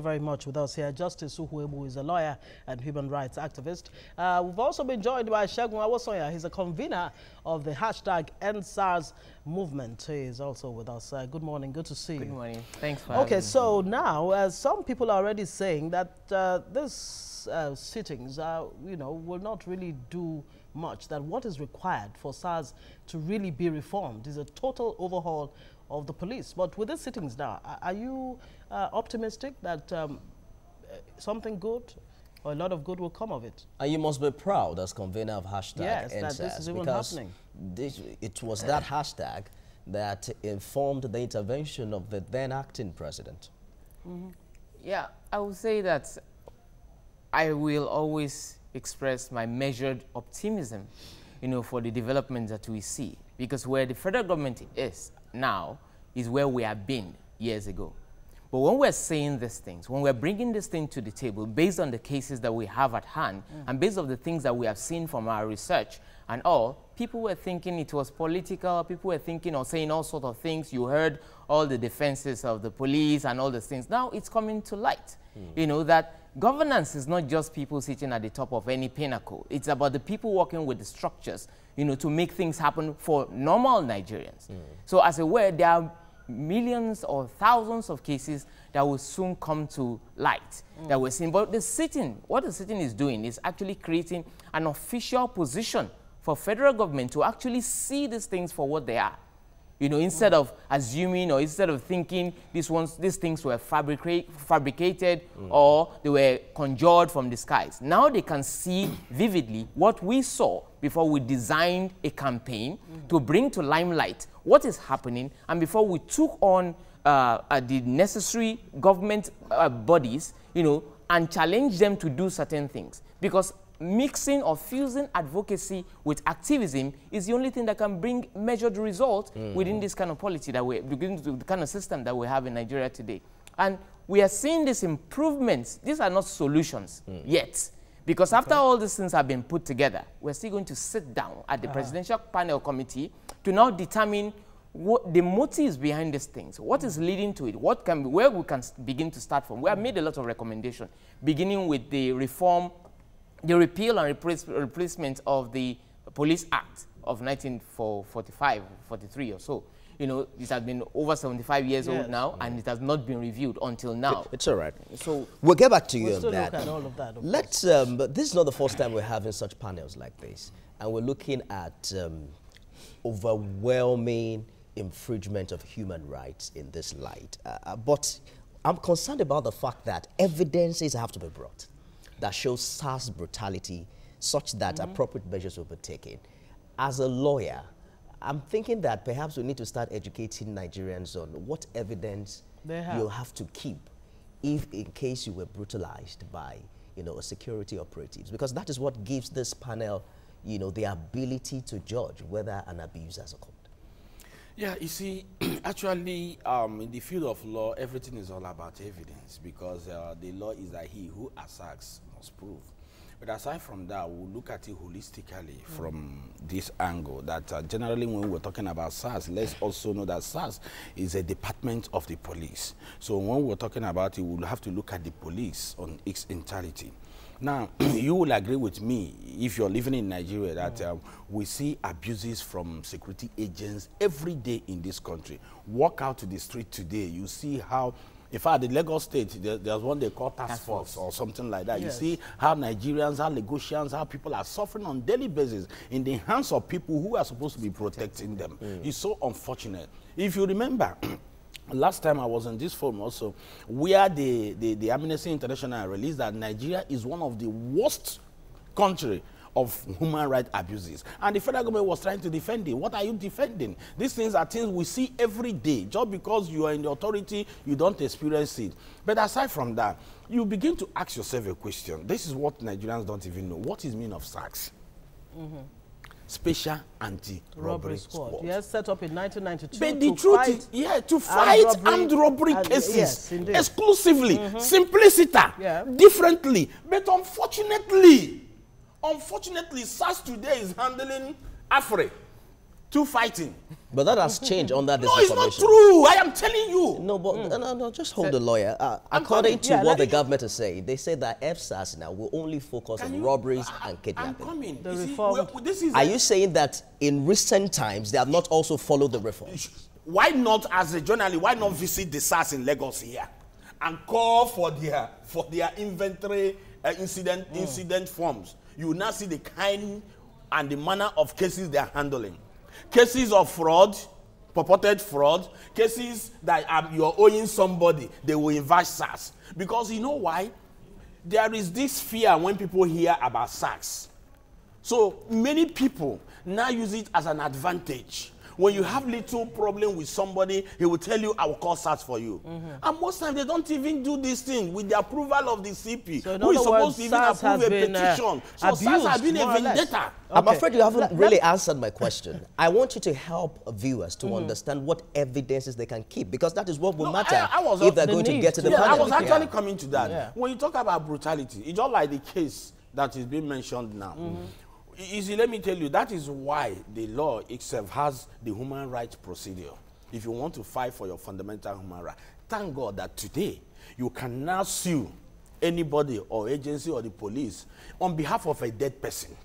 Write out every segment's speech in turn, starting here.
Very much with us here. Justice Uhuebu is a lawyer and human rights activist. We've also been joined by Segun Awosoya. He's a convener of the hashtag End SARS movement. He is also with us. Good morning. Good to see you. Good morning. Thanks for having me. Okay, so now some people are already saying that these sittings, will not really do much. That what is required for SARS to really be reformed is a total overhaul of the police. But with these sittings now, are you optimistic that something good or a lot of good will come of it? And you must be proud as convener of hashtag yes, End SARS, that this is even happening. It was that hashtag that informed the intervention of the then acting president. Mm-hmm. Yeah, I would say that I will always express my measured optimism, for the developments that we see, because where the federal government is now is where we have been years ago. But when we're saying these things, when we're bringing this thing to the table based on the cases that we have at hand and based on the things that we have seen from our research and all, people were thinking it was political, people were thinking or saying all sorts of things. You heard all the defenses of the police and all these things. Now it's coming to light, that governance is not just people sitting at the top of any pinnacle. It's about the people working with the structures, to make things happen for normal Nigerians. So as a way, there are millions or thousands of cases that will soon come to light that we're seeing. But what the sitting is doing is actually creating an official position for federal government to actually see these things for what they are. Instead of assuming or instead of thinking these things were fabricated or they were conjured from the skies. Now they can see vividly what we saw before we designed a campaign to bring to limelight what is happening, and before we took on the necessary government bodies, and challenge them to do certain things. Because mixing or fusing advocacy with activism is the only thing that can bring measured results within this kind of policy that the kind of system that we have in Nigeria today. And we are seeing these improvements. These are not solutions yet. Because after all these things have been put together, we're still going to sit down at the Presidential Panel Committee to now determine what the motives behind these things, what is leading to it, where we can begin to start from. We have made a lot of recommendations, beginning with the repeal and replacement of the Police Act of 1945, 43 or so. This has been over 75 years old now, and it has not been reviewed until now. It's all right. So we'll get back to you we'll on that. Look at all of that. Let's. But this is not the first time we're having such panels like this, and we're looking at overwhelming infringement of human rights in this light. But I'm concerned about the fact that evidences have to be brought that shows SARS brutality, such that appropriate measures will be taken. As a lawyer, I'm thinking that perhaps we need to start educating Nigerians on what evidence you'll have to keep if in case you were brutalized by, security operatives, because that is what gives this panel, the ability to judge whether an abuse has occurred. Yeah, you see, actually, in the field of law, everything is all about evidence, because the law is that he who asserts must prove. But aside from that, we'll look at it holistically from this angle, that generally when we're talking about SARS, let's also know that SARS is a department of the police. So when we're talking about it, we'll have to look at the police on its entirety. Now, you will agree with me, if you're living in Nigeria, that we see abuses from security agents every day in this country. Walk out to the street today, you see how, in fact, the Lagos State, there's one they call task force or something like that. Yes. You see how Nigerians, how Lagosians, how people are suffering on a daily basis in the hands of people who are supposed to be protecting them. It's so unfortunate. If you remember, last time I was on this forum also, where the Amnesty International released that Nigeria is one of the worst countries of human rights abuses. And the federal government was trying to defend it. What are you defending? These things are things we see every day. Just because you are in the authority, you don't experience it. But aside from that, you begin to ask yourself a question. This is what Nigerians don't even know. What is the meaning of SARS? Special Anti-Robbery Squad. Yes, set up in 1992. But the truth is, to fight armed robbery cases exclusively, simplicity, differently. But unfortunately, SARS today is handling Afre, fighting. But that has changed under this No, it's information. not true. I am telling you. No, but no, just hold the lawyer. According to what the government is saying, they say that FSARS now will only focus on robberies and kidnapping. I'm coming. The You see, reform. Are you saying that in recent times they have not also followed the reforms? Why not, as a journalist, why not visit the SARS in Lagos here and call for their inventory incident forms? You will now see the kind and the manner of cases they are handling. Cases of fraud, purported fraud, cases that you're owing somebody, they will invite SARS. Because you know why? There is this fear when people hear about SARS. So many people now use it as an advantage. When you have little problem with somebody, he will tell you, I will call SARS for you. And most times they don't even do this thing with the approval of the CP, So who is supposed to even SARS approve a petition. So SARS has been a vendetta. I'm afraid you haven't really answered my question. I want you to help viewers to understand what evidences they can keep, because that is what will matter if they're going to get to the panel. I was actually coming to that. Yeah. When you talk about brutality, it's just like the case that is being mentioned now. Easy, let me tell you, that is why the law itself has the human rights procedure. If you want to fight for your fundamental human right, thank God that today you can now sue anybody or agency or the police on behalf of a dead person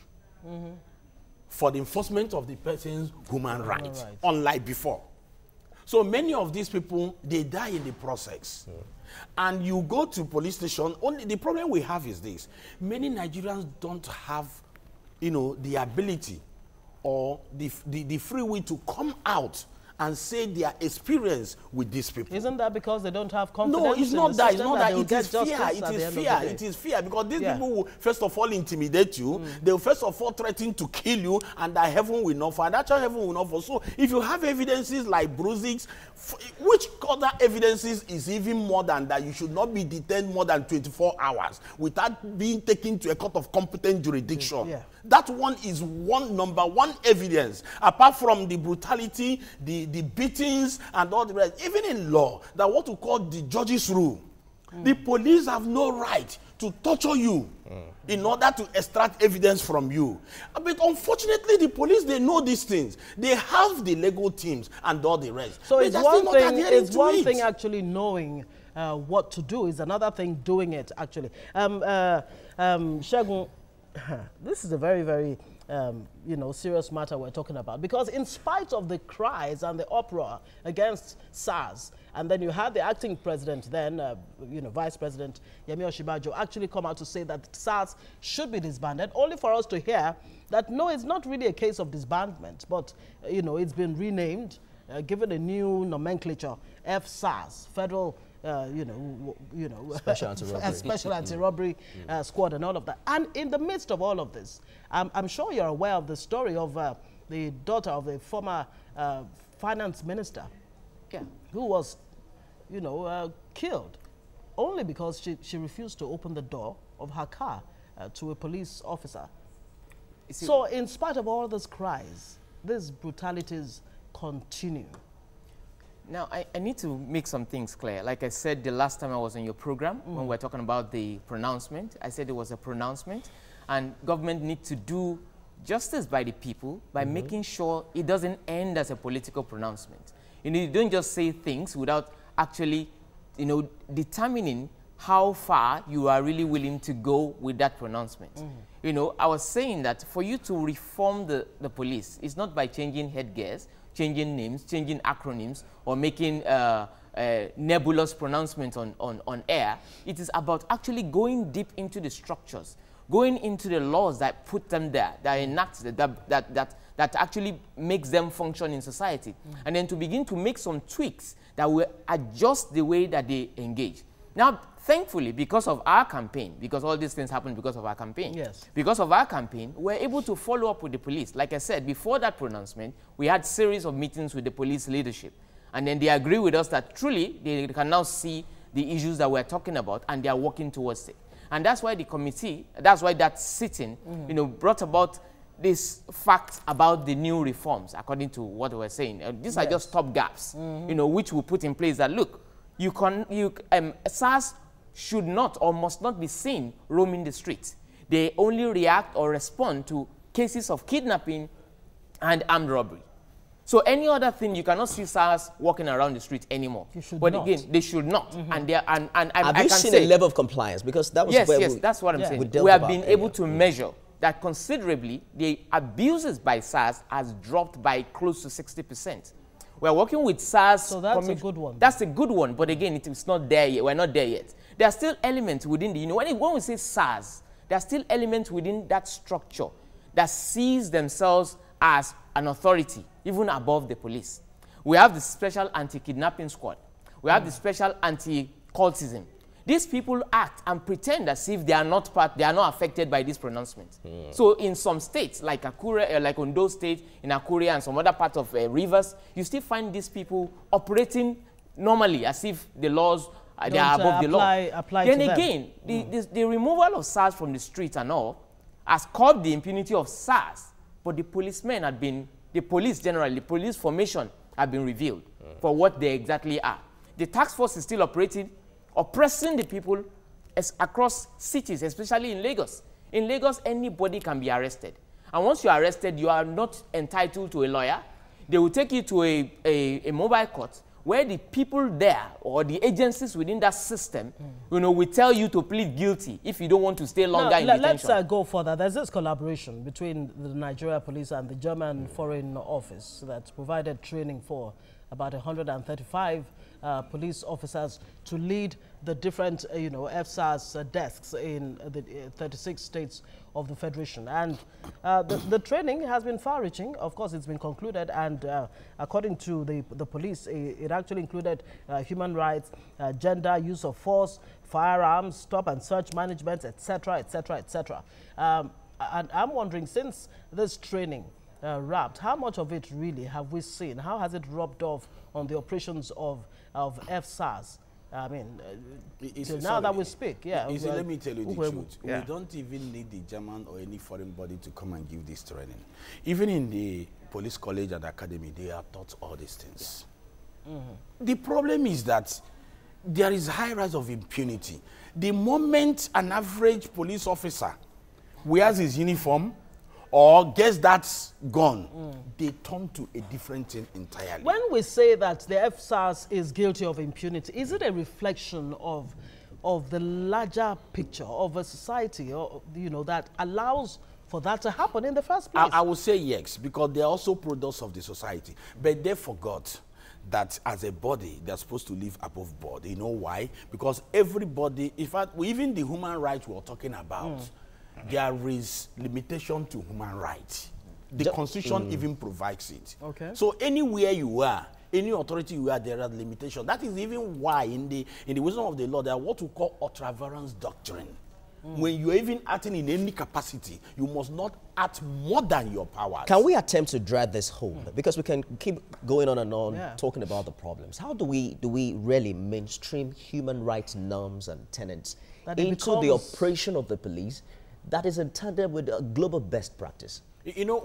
for the enforcement of the person's human rights, unlike before. So many of these people, they die in the process. And you go to police station, only the problem we have is this. Many Nigerians don't have, you know, the ability or the free will to come out and say their experience with these people. Isn't that because they don't have confidence? No, it's not that. It's not that. It is fear. It is fear. It is fear, because these people will first of all intimidate you. They will first of all threaten to kill you, and that heaven will not fall. And actually heaven will not fall. So if you have evidences like bruisings, which other evidences is even more than that? You should not be detained more than 24 hours without being taken to a court of competent jurisdiction. That one is number one evidence, apart from the brutality, the beatings, and all the rest. Even in law, that what we call the judge's rule. The police have no right to torture you in order to extract evidence from you. But unfortunately, the police, they know these things. They have the legal teams and all the rest. So it's one thing actually knowing what to do, is another thing doing it actually. Shegun, this is a very, very you know, serious matter we're talking about, because in spite of the cries and the uproar against SARS, and then you had the acting president then, you know, Vice President Yemi Osinbajo actually come out to say that SARS should be disbanded, only for us to hear that no, it's not really a case of disbandment, but you know, it's been renamed, given a new nomenclature, FSARS, Federal Special Anti-Robbery Squad and all of that. And in the midst of all of this, I'm sure you're aware of the story of the daughter of the former finance minister, who was, you know, killed only because she refused to open the door of her car to a police officer. So in spite of all these cries, these brutalities continue. Now, I need to make some things clear. Like I said the last time I was on your program, when we were talking about the pronouncement, I said it was a pronouncement, and government needs to do justice by the people by making sure it doesn't end as a political pronouncement. You know, you don't just say things without actually, you know, determining how far you are really willing to go with that pronouncement. You know, I was saying that for you to reform the police, it's not by changing headgears, changing names, changing acronyms, or making nebulous pronouncements on air. It is about actually going deep into the structures, going into the laws that put them there, that enact that actually makes them function in society, and then to begin to make some tweaks that will adjust the way that they engage. Now, thankfully, because of our campaign, because all these things happened because of our campaign, because of our campaign, we're able to follow up with the police. Like I said, before that pronouncement, we had a series of meetings with the police leadership. And then they agree with us that truly they can now see the issues that we're talking about, and they are working towards it. And that's why the committee, that's why that sitting, you know, brought about this fact about the new reforms, according to what we're saying. These are just top gaps, you know, which we put in place that, look, SARS should not or must not be seen roaming the streets. They only react or respond to cases of kidnapping and armed robbery. So any other thing, you cannot see SARS walking around the street anymore. But not. again, they should not. And they are, and have I you can seen say, a level of compliance? Because that was yes, that's what I'm saying. We have been able to measure that considerably the abuses by SARS has dropped by close to 60%. We're working with SARS. So that's a good one. That's a good one, but again, it's not there yet. We're not there yet. There are still elements within the, when we say SARS, there are still elements within that structure that sees themselves as an authority, even above the police. We have the special anti-kidnapping squad. We have the special anti-cultism. These people act and pretend as if they are not affected by this pronouncement. So in some states, like Akure, like Ondo State, in Akure and some other part of Rivers, you still find these people operating normally as if the laws they are above the law. Then again, the removal of SARS from the streets and all has curbed the impunity of SARS, but the policemen had been, the police generally, the police formation have been revealed for what they exactly are. The task force is still operating, oppressing the people across cities, especially in Lagos. In Lagos, anybody can be arrested. And once you are arrested, you are not entitled to a lawyer. They will take you to a mobile court where the people there or the agencies within that system, will tell you to plead guilty if you don't want to stay longer in detention. Let's go further. There's this collaboration between the Nigeria police and the German Foreign Office that's provided training for about 135 police officers to lead the different, FSARS desks in the 36 states of the Federation. And the training has been far-reaching. Of course, it's been concluded, and according to the police, it actually included human rights, gender, use of force, firearms, stop and search management, etc., etc., etc. And I'm wondering, since this training wrapped, how much of it really have we seen? How has it rubbed off on the operations of FSARS? I mean, now that we speak, let me tell you the truth. We don't even need the German or any foreign body to come and give this training. Even in the police college and academy, they are taught all these things. The problem is that there is high rise of impunity. The moment an average police officer wears his uniform or gets that gun, they turn to a different thing entirely. When we say that the FSARS is guilty of impunity, is it a reflection of the larger picture of a society, or, that allows for that to happen in the first place? I would say yes, because they're also products of the society. But they forgot that as a body, they're supposed to live above board. You know why? Because everybody, in fact, even the human rights we're talking about, there is limitation to human rights. The Constitution even provides it. Okay. So anywhere you are, any authority you are, there are limitations. That is even why in the wisdom of the law, there are what we call ultraviolence doctrine. When you're even acting in any capacity, you must not act more than your powers. Can we attempt to drive this home? Because we can keep going on and on talking about the problems. How do we really mainstream human rights norms and tenets into the operation of the police that is intended with a global best practice?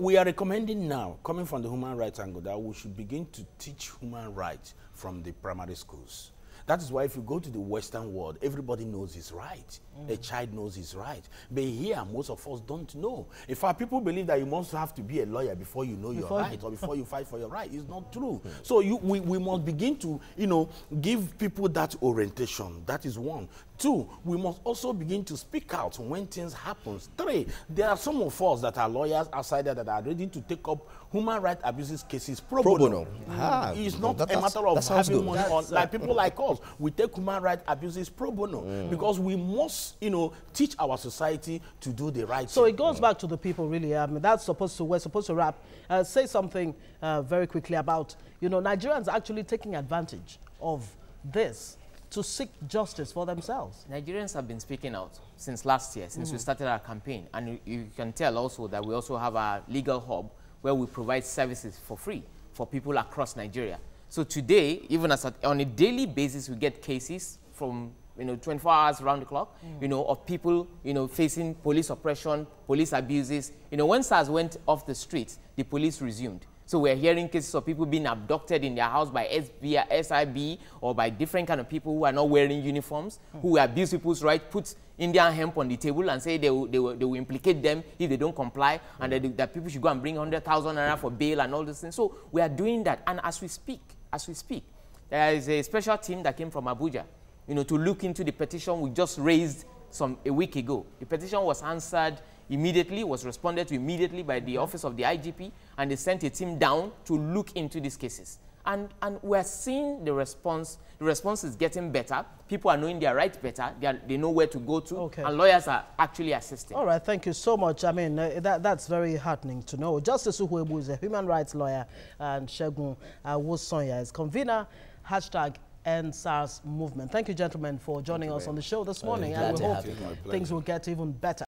We are recommending now, coming from the human rights angle, that we should begin to teach human rights from the primary schools. That is why if you go to the Western world, everybody knows his right. A child knows his right. But here, most of us don't know. In fact, people believe that you must have to be a lawyer before you know your right or before you fight for your right. It's not true. So we must begin to, give people that orientation. That is one. Two, we must also begin to speak out when things happen. Three, there are some of us that are lawyers outside there that are ready to take up human rights abuses cases pro bono. It's not a matter of having money on, like people like us. We take human rights abuses pro bono because we must, teach our society to do the right thing. So it goes back to the people, really. I mean, we're supposed to wrap. Say something very quickly about, Nigerians actually taking advantage of this to seek justice for themselves. Nigerians have been speaking out since last year, since we started our campaign. And you can tell also that we also have a legal hub where we provide services for free for people across Nigeria. So today, even on a daily basis, we get cases from 24 hours around the clock, of people, facing police oppression, police abuses. When SARS went off the streets, the police resumed. So we're hearing cases of people being abducted in their house by SIB or by different kind of people who are not wearing uniforms, who abuse people's rights, put Indian hemp on the table and say they will implicate them if they don't comply, and that people should go and bring 100,000 naira for bail and all those things. So we are doing that, and as we speak, there is a special team that came from Abuja, to look into the petition we just raised a week ago. The petition was answered immediately, was responded to immediately by the office of the IGP, and they sent a team down to look into these cases. And we're seeing the response. The response is getting better. People are knowing their rights better. They know where to go to, and lawyers are actually assisting. All right, thank you so much. I mean, that's very heartening to know. Justice Uhuebu is a human rights lawyer, and Segun Wosonya is convener, #End SARS movement. Thank you, gentlemen, for joining us on the show this morning, and we hope things will get even better.